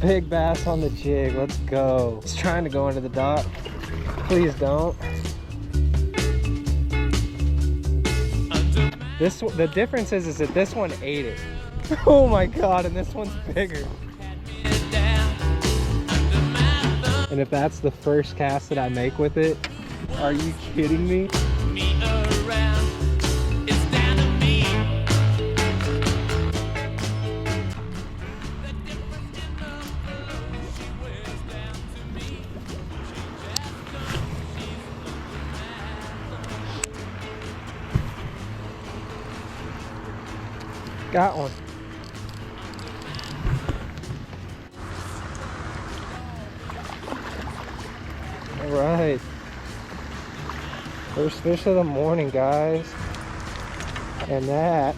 big bass on the jig. Let's go. He's trying to go into the dock. Please don't. The difference is that this one ate it. Oh my God, and this one's bigger. And if that's the first cast that I make with it, are you kidding me? Got one. All right. First fish of the morning, guys. And that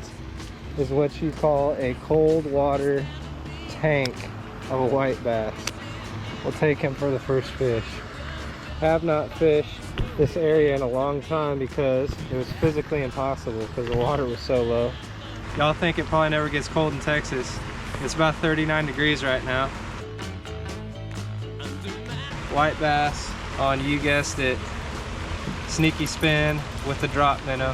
is what you call a cold water tank of a white bass. We'll take him for the first fish. I have not fished this area in a long time because it was physically impossible because the water was so low. Y'all think it probably never gets cold in Texas. It's about 39 degrees right now. White bass on, you guessed it, sneaky spin with the drop minnow.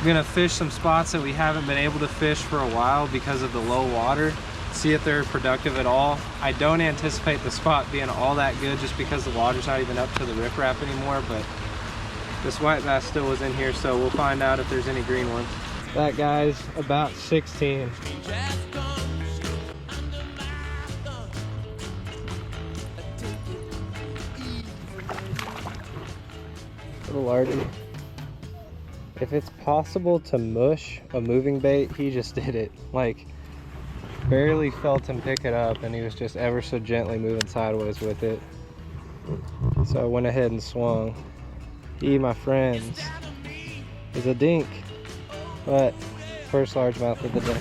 We're gonna fish some spots that we haven't been able to fish for a while because of the low water. See if they're productive at all. I don't anticipate the spot being all that good just because the water's not even up to the riprap anymore, but this white bass still was in here, so we'll find out if there's any green ones. That guy's about 16. A little larger. If it's possible to mush a moving bait, he just did it. Like, barely felt him pick it up, and he was just ever so gently moving sideways with it. So I went ahead and swung. He, my friends, is a dink. But first largemouth of the day.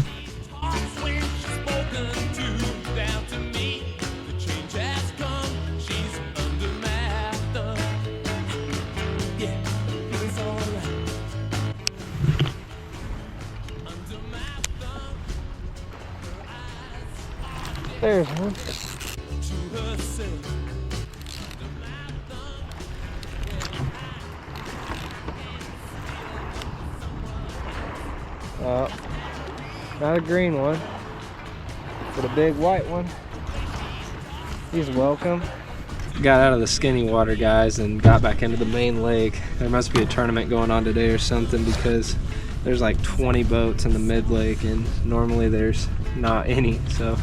There's one. Not a green one, but a big white one. He's welcome. Got out of the skinny water, guys, and got back into the main lake. There must be a tournament going on today or something because there's like 20 boats in the mid lake and normally there's not any, so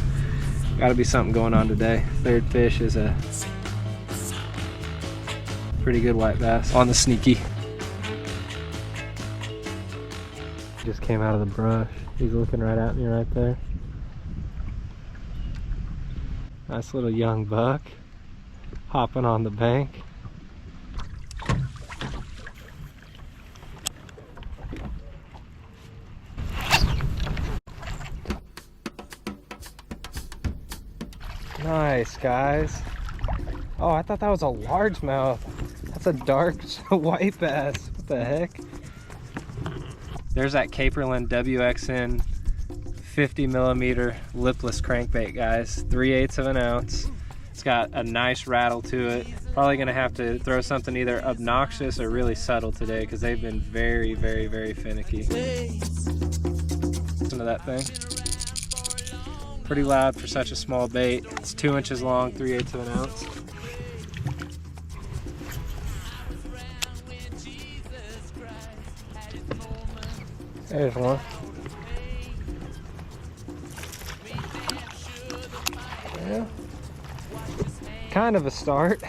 gotta be something going on today. Third fish is a pretty good white bass on the sneaky. Just came out of the brush. He's looking right at me right there. Nice little young buck hopping on the bank. Nice, guys. Oh, I thought that was a largemouth. That's a dark white bass. What the heck? There's that Caperland WXN 50mm lipless crankbait, guys. 3/8 of an ounce. It's got a nice rattle to it. Probably gonna have to throw something either obnoxious or really subtle today because they've been very, very, very finicky. Listen to that thing. Pretty loud for such a small bait. It's 2 inches long, 3/8 of an ounce. There's one. Yeah. Kind of a start.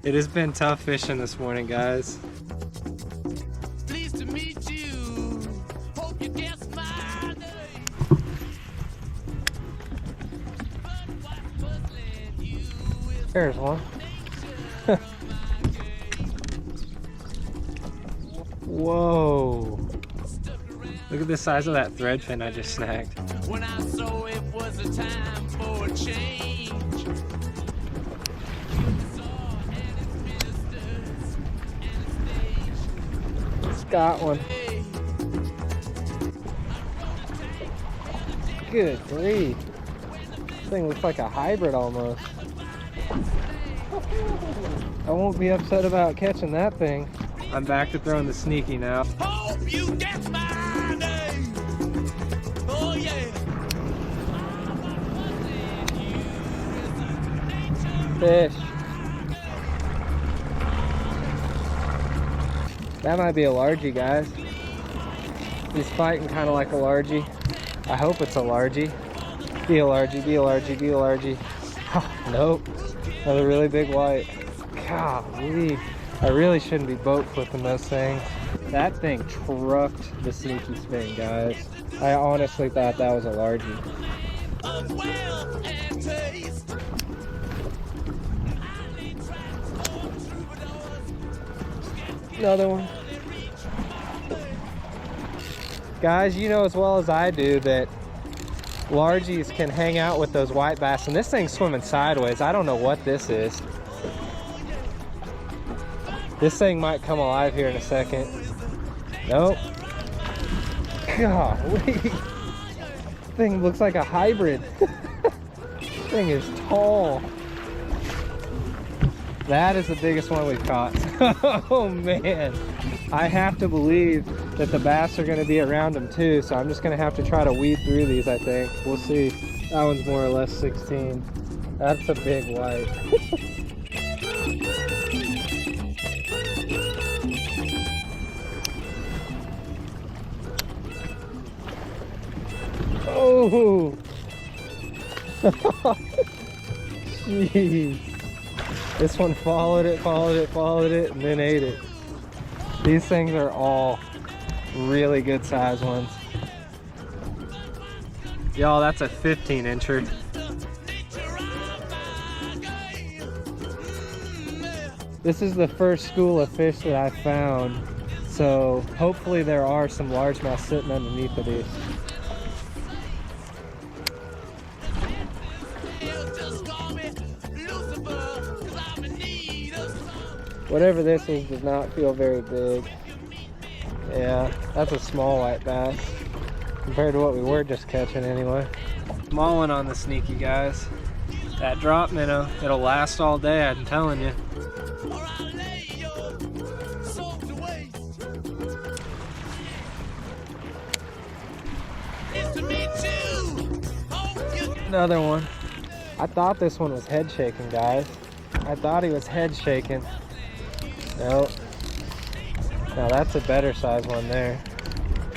It has been tough fishing this morning, guys. Pleased to meet you. Hope you guess my name. There's one. Whoa. Look at the size of that threadfin I just snagged. When I saw it was a time for a change. Got one. Good grief. Thing looks like a hybrid almost. I won't be upset about catching that thing. I'm back to throwing the sneaky now. Hope you get my name. Oh yeah. Fish. That might be a largie, guys. He's fighting kind of like a largie. I hope it's a largie. Be a largie, be a largie, be a largie. Oh, nope. Another really big white. Golly. I really shouldn't be boat flipping those things. That thing trucked the sneaky spin, guys. I honestly thought that was a largie. Another one. Guys, you know as well as I do that largies can hang out with those white bass, and this thing's swimming sideways. I don't know what this is. This thing might come alive here in a second. Nope. Golly. Thing looks like a hybrid. Thing is tall. That is the biggest one we've caught. Oh man. I have to believe that the bass are going to be around them too, so I'm just going to have to try to weed through these, I think. We'll see. That one's more or less 16. That's a big white. Oh! Jeez. This one followed it, and then ate it. These things are all really good size ones. Y'all, that's a 15-incher. This is the first school of fish that I found, so hopefully there are some largemouth sitting underneath of these. Whatever this is does not feel very big. Yeah, that's a small white bass compared to what we were just catching anyway. Small one on the sneaky, guys. That drop minnow, it'll last all day, I'm telling you. Another one. I thought this one was head shaking, guys. I thought he was head shaking. Nope. Now that's a better size one there.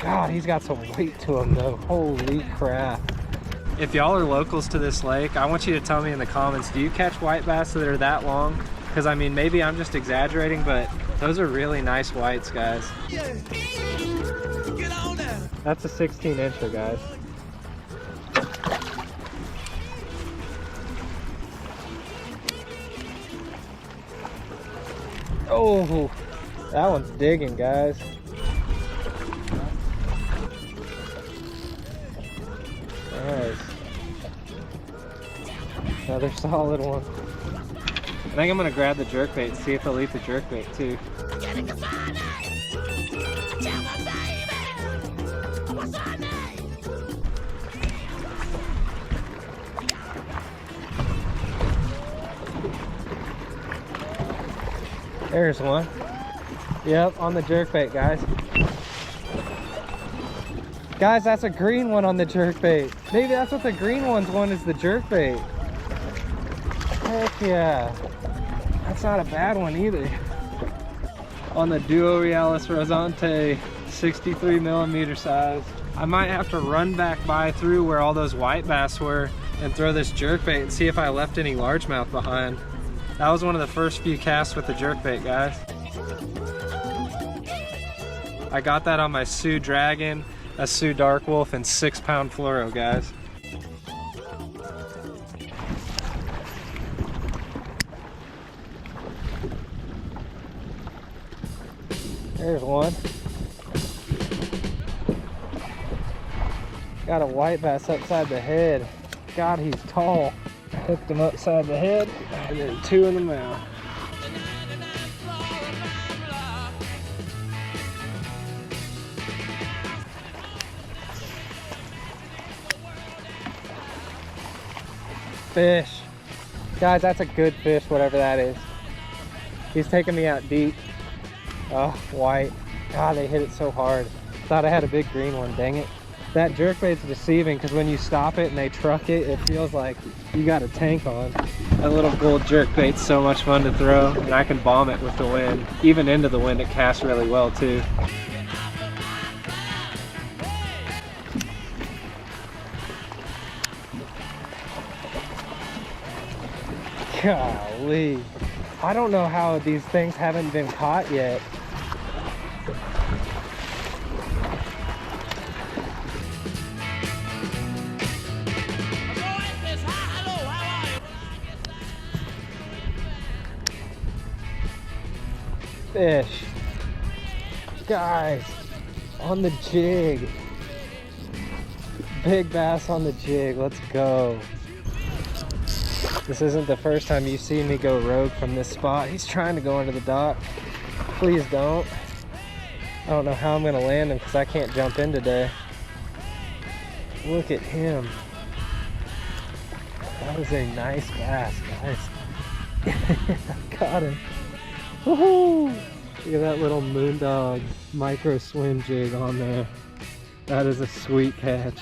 God, he's got some weight to him though. Holy crap. If y'all are locals to this lake, I want you to tell me in the comments, do you catch white bass that are that long? Because I mean, maybe I'm just exaggerating, but those are really nice whites, guys. Yeah. Get on now. That's a 16-incher, guys. Oh, that one's digging, guys. Nice. Another solid one. I think I'm gonna grab the jerkbait and see if they'll eat the jerkbait too. There's one. Yep, on the jerkbait, guys. Guys, that's a green one on the jerkbait. Maybe that's what the green ones want, is the jerkbait. Heck yeah. That's not a bad one either. On the Duo Realis Rosante, 63mm size. I might have to run back by through where all those white bass were and throw this jerkbait and see if I left any largemouth behind. That was one of the first few casts with the jerkbait, guys. I got that on my Sioux Dragon, a Sioux Dark Wolf, and 6-pound fluoro, guys. There's one. Got a white bass upside the head. God, he's tall. Hooked him upside the head, and then 2 in the mouth. fish. Guys, that's a good fish, whatever that is. He's taking me out deep. Oh, white. God, they hit it so hard. Thought I had a big green one, dang it. That jerkbait's deceiving because when you stop it and they truck it, it feels like you got a tank on. That little gold jerkbait's so much fun to throw, and I can bomb it with the wind. Even into the wind, it casts really well too. Golly. I don't know how these things haven't been caught yet. Fish. Guys, on the jig. Big bass on the jig, let's go. This isn't the first time you've seen me go rogue from this spot. He's trying to go into the dock. Please don't. I don't know how I'm gonna land him because I can't jump in today. Look at him. That was a nice bass, guys. I got him. Woohoo! Look at that little moondog micro swim jig on there. That is a sweet catch.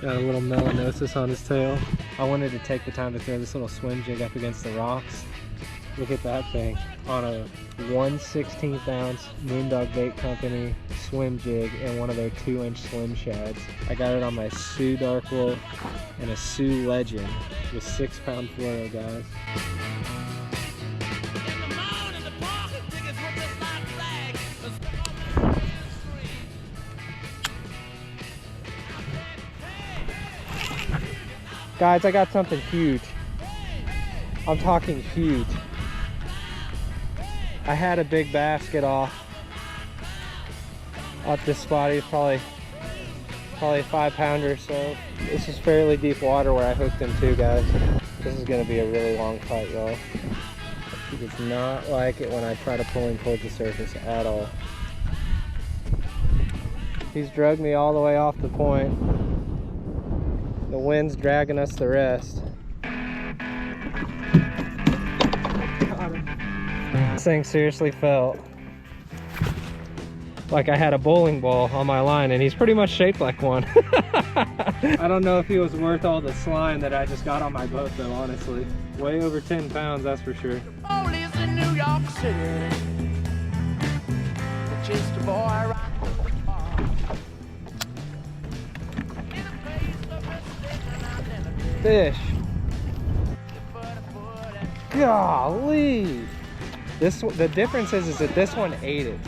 Got a little melanosis on his tail. I wanted to take the time to throw this little swim jig up against the rocks. Look at that thing on a 1/16 ounce Moondog Bait Company swim jig and one of their 2-inch slim shads. I got it on my Sioux Dark Wolf and a Sioux Legend with 6-pound fluoro, guys. Guys, I got something huge. I'm talking huge. I had a big bass get off this spot. He's probably a 5-pounder, so this is fairly deep water where I hooked him too, guys. This is gonna be a really long fight, y'all. He does not like it when I try to pull him towards the surface at all. He's dragged me all the way off the point. The wind's dragging us the rest. This thing seriously felt like I had a bowling ball on my line, and he's pretty much shaped like one. I don't know if he was worth all the slime that I just got on my boat though, honestly. Way over 10 pounds, that's for sure. Police in New York City. Just a boy. Fish. Golly. The difference is that this one ate it.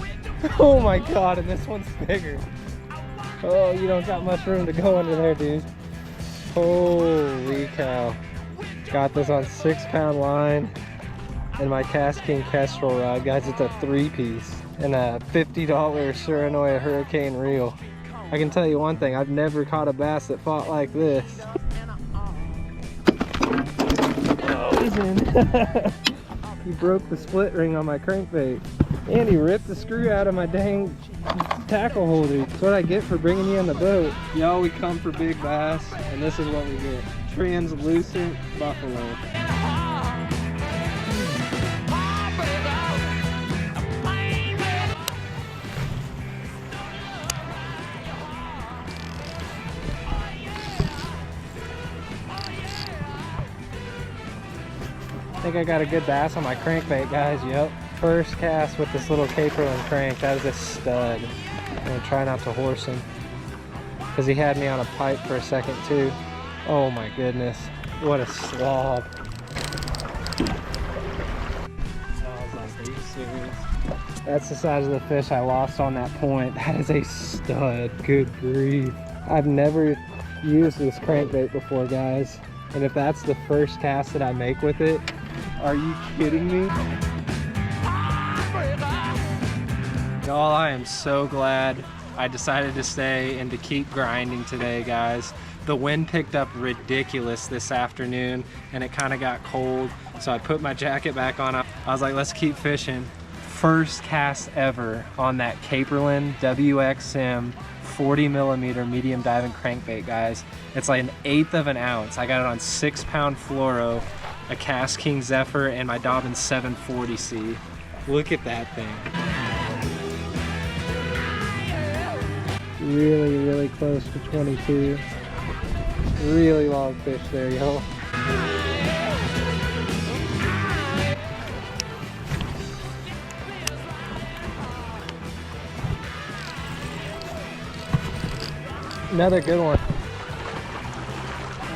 Oh my god, and this one's bigger. Oh, you don't got much room to go under there, dude. Holy cow. Got this on 6-pound line and my Cast King Kestrel rod. Guys, it's a 3-piece and a $50 Surinoya Hurricane reel. I can tell you one thing, I've never caught a bass that fought like this. Oh, he's in. He broke the split ring on my crankbait. And he ripped the screw out of my dang tackle holder. That's what I get for bringing you on the boat. Y'all, we come for big bass, and this is what we get. Translucent buffalo. I think I got a good bass on my crankbait, guys. Yep. First cast with this little Caperlin crank. That is a stud. I'm gonna try not to horse him because he had me on a pipe for a second too. Oh my goodness, what a slob. I was like, are you serious? That's the size of the fish I lost on that point. That is a stud. Good grief. I've never used this crankbait before, guys. And if that's the first cast that I make with it, are you kidding me? Y'all, I am so glad I decided to stay and to keep grinding today, guys. The wind picked up ridiculous this afternoon and it kind of got cold, so I put my jacket back on. I was like, let's keep fishing. First cast ever on that Caperlin WXM 40 millimeter medium diving crankbait, guys. It's like 1/8 of an ounce. I got it on 6-pound fluoro, a Cast King Zephyr, and my Dobbin 740C. Look at that thing. Really, really close to 22. Really long fish there, y'all. Another good one.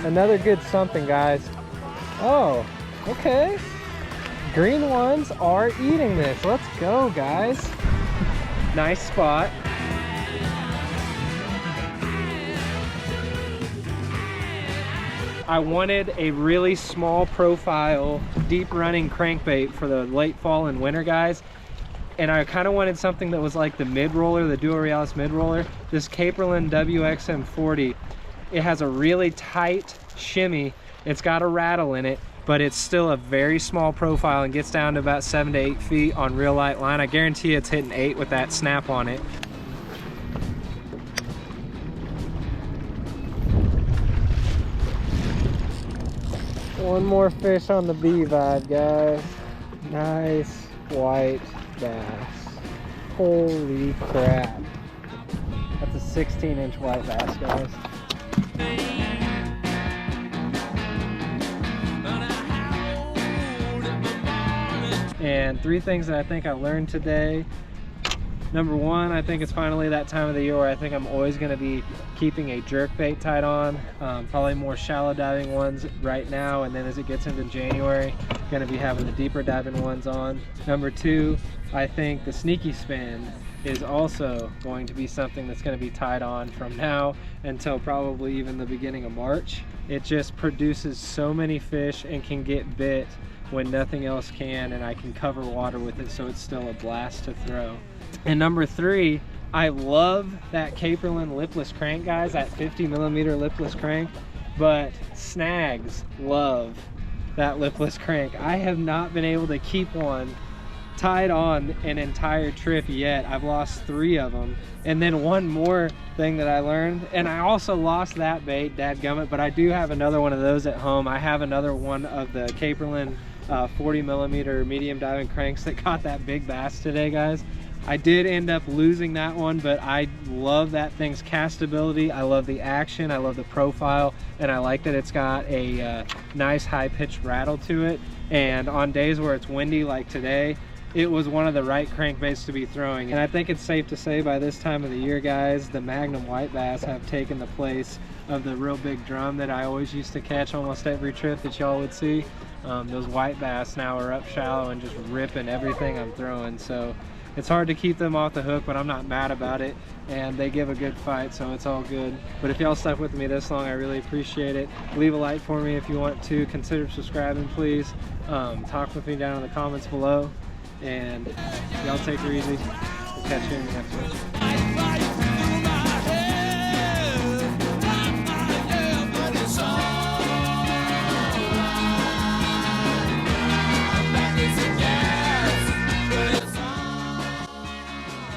Another good something, guys. Oh, okay. Green ones are eating this. Let's go, guys. Nice spot. I wanted a really small profile, deep running crankbait for the late fall and winter, guys. And I kind of wanted something that was like the mid-roller, the Duo Realis mid-roller. This Caperlin WXM40, it has a really tight shimmy. It's got a rattle in it, but it's still a very small profile and gets down to about 7 to 8 feet on real light line. I guarantee it's hitting 8 with that snap on it. One more fish on the B vibe, guys. Nice white bass. Holy crap. That's a 16-inch white bass, guys. And 3 things that I think I learned today. Number 1, I think it's finally that time of the year where I think I'm always going to be keeping a jerkbait tied on. Probably more shallow diving ones right now, and then as it gets into January, going to be having the deeper diving ones on. Number 2, I think the sneaky spin is also going to be something that's going to be tied on from now until probably even the beginning of March. It just produces so many fish and can get bit when nothing else can, and I can cover water with it, so it's still a blast to throw. And number 3, I love that Caperlin Lipless Crank, guys, that 50 millimeter Lipless Crank, but snags love that Lipless Crank. I have not been able to keep one tied on an entire trip yet. I've lost 3 of them. And then one more thing that I learned, and I also lost that bait, dadgummit, but I do have another one of those at home. I have another one of the Caperlin 40 millimeter medium diving cranks that caught that big bass today, guys. I did end up losing that one, but I love that thing's castability. I love the action, I love the profile, and I like that it's got a nice high-pitched rattle to it. And on days where it's windy like today, it was one of the right crankbaits to be throwing. And I think it's safe to say by this time of the year, guys, the Magnum white bass have taken the place of the real big drum that I always used to catch almost every trip that y'all would see. Those white bass now are up shallow and just ripping everything I'm throwing. So it's hard to keep them off the hook, but I'm not mad about it. And they give a good fight, so it's all good. But if y'all stuck with me this long, I really appreciate it. Leave a like for me if you want to. Consider subscribing, please. Talk with me down in the comments below. And y'all take her easy. We'll catch you in the next one.